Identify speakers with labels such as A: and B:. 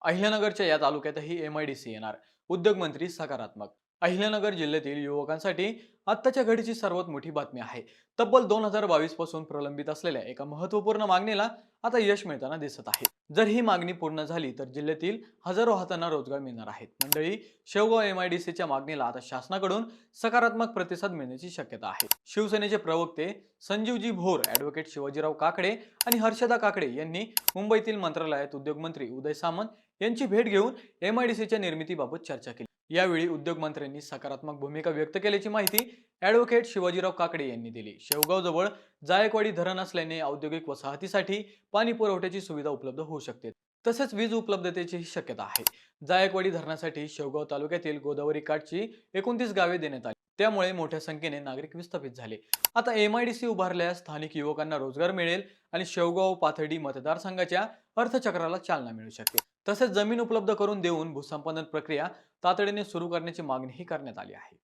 A: अहिल्यानगरच्या या तालुक्यातही एमआयडीसी येणार. उद्योग मंत्री सकारात्मक. अहिल्यानगर जिल्ह्यातील युवकांसाठी आत्ताच्या घडीची सर्वात मोठी बातमी आहे. तब्बल 2022 पासून प्रलंबित असलेल्या एका महत्त्वपूर्ण मागणीला आता यश मिळताना दिसत आहे. जर ही मागणी पूर्ण झाली तर जिल्ह्यातील हजारो हातांना रोजगार मिळणार आहेत. मंडळी, शेवगाव एमआयडीसीच्या मागणीला आता शासनाकडून सकारात्मक प्रतिसाद मिळण्याची शक्यता आहे. शिवसेनेचे प्रवक्ते संजीवजी भोर, ॲडव्होकेट शिवाजीराव काकडे आणि हर्षदा काकडे यांनी मुंबईतील मंत्रालयात उद्योगमंत्री उदय सामंत यांची भेट घेऊन एमआयडीसीच्या निर्मितीबाबत चर्चा केली. यावेळी उद्योगमंत्र्यांनी सकारात्मक भूमिका व्यक्त केल्याची माहिती ॲडव्होकेट शिवाजीराव काकडे यांनी दिली. शेवगावजवळ जायकवाडी धरण असल्याने औद्योगिक वसाहतीसाठी पाणी पुरवठ्याची सुविधा उपलब्ध होऊ शकते. तसेच वीज उपलब्धतेचीही शक्यता आहे. जायकवाडी धरणासाठी शेवगाव तालुक्यातील गोदावरी काठची 29 गावे देण्यात आली. त्यामुळे मोठ्या संख्येने नागरिक विस्थापित झाले. आता एमआयडीसी उभारल्यास स्थानिक युवकांना रोजगार मिळेल आणि शेवगाव पाथर्डी मतदारसंघाच्या अर्थचक्राला चालना मिळू शकते. तसेच जमीन उपलब्ध करून देऊन भूसंपादन प्रक्रिया तातडीने सुरू करण्याची मागणीही करण्यात आली आहे.